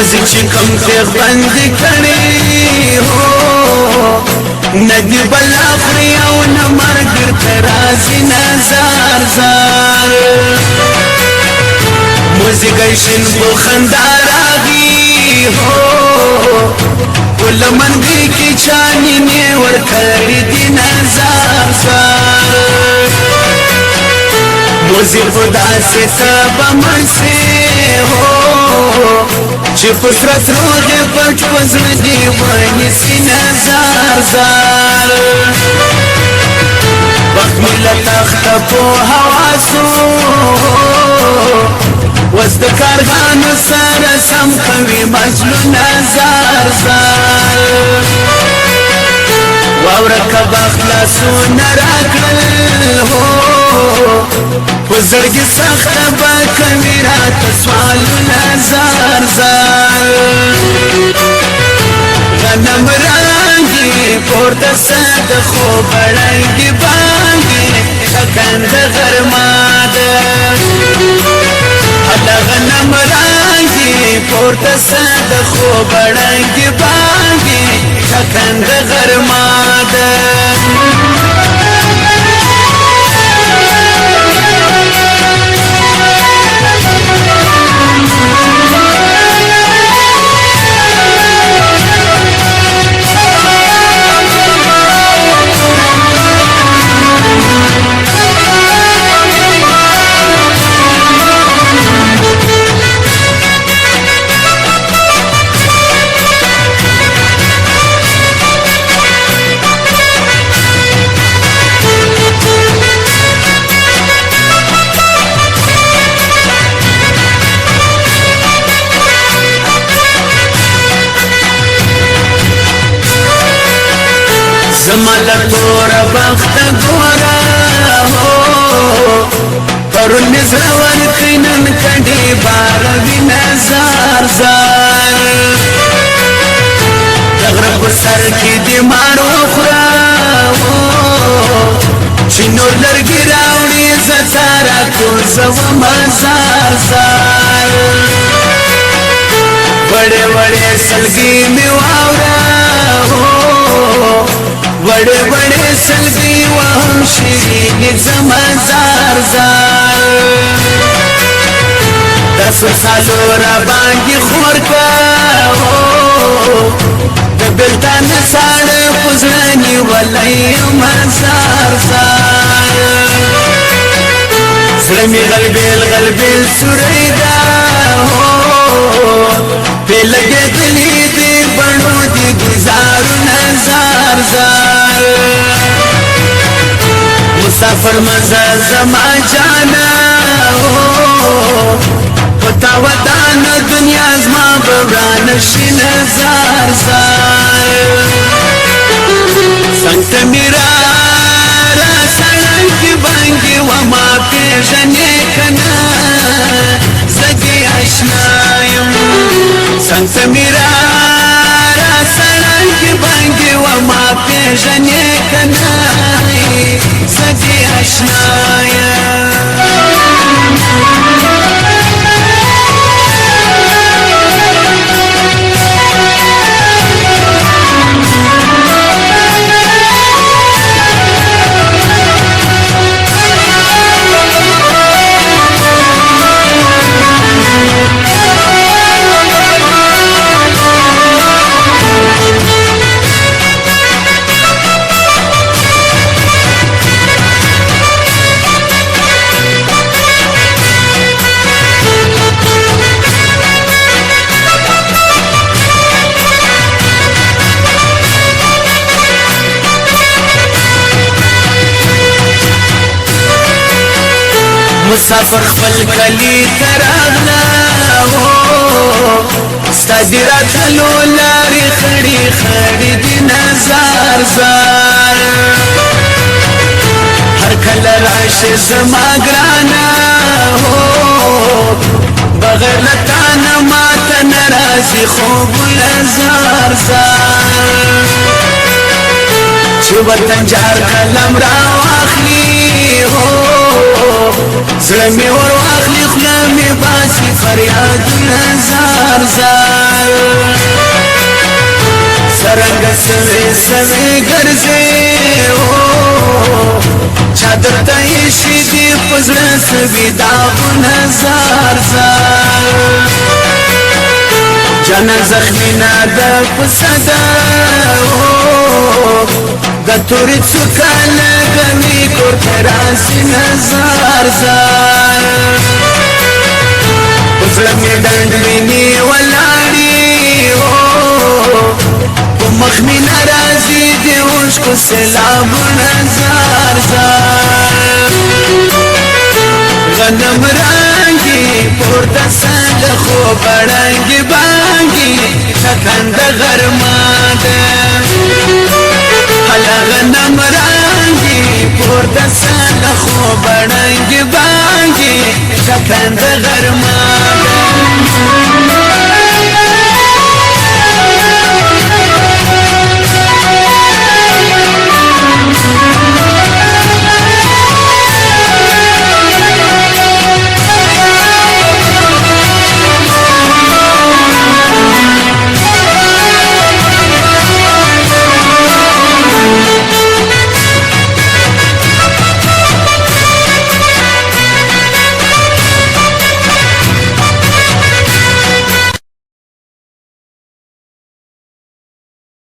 وزي چې کوم تیغ بندي کړي هو ندی بل اخري او نه مرګ ترازي نظر زار موزیګي شین بو خندارغي هو ولمن دې کې چاني نه ور کړی دي نظر زار موزی خدا سے سب مرسے ہو چی فسرت روح پچ وزن دیوانی سی نظر زار وقت ملت اختپو حواسو وزد کارغان سر سم کوي مجلو نظر زار واورکا بخلاسو نراکل ہو وزرگی سخت با کمیرات سوال نظر زار غنم رنگی پورت سد خوب رنگی بانگی شکند غرماد حالا غنم رنگی پورت سد خوب رنگی بانگی شکند غرماد زمال پور بخت گورا ہو پرون مزرور خینن کڑی باروی نظر زار تغرب سر کی دیمارو خورا ہو چینو لرگی راوڑی زتارا کوزو مزار زار بڑے بڑے سلگی میواورا ہو بڑے بڑے سلگی وهم شیرین زمان زار زار دس سالو را بانگی خور کا دبلتان ساڑ پزرانی ولی مزار زار سلمی غلبیل غلبیل سریدا پی لگے دلی دی بڑو دی گزارو نظار زار مسافر مزا زما جانا پتا ودان دنیا زما بران شی نظار زار سنت میرا را سڑک بانگی وما پیژنے کنا زگی اشنایم سنت میرا را سڑک بانگی وما پیژنے کنا زگی اشنایم مسافر خپل کلی تراغلا هو ستادی راتلو لاری خړی خړی دی نظر زار هر کله راشه زما ګرانا هو بغیر لتانا ماته ناراضي خوب لزار زار چې وطن جار کلم را واخلي هو زلمی ور واخلی خلمی باسی فریاد نظر زار سرنگ سوی سوی گرزی چادر تایشی دی پزر سوی داغون هزار زار جانا زخمی نادا پسدا دا توری چوکا لگمی کور ترازی نزار زار پزرمی ڈنڈ وینی والاری مخمی نرازی دیوش کو سلام نزار زار غنم رنگی پورتا سال خوب رنگی بانگی ٹکند غرما دے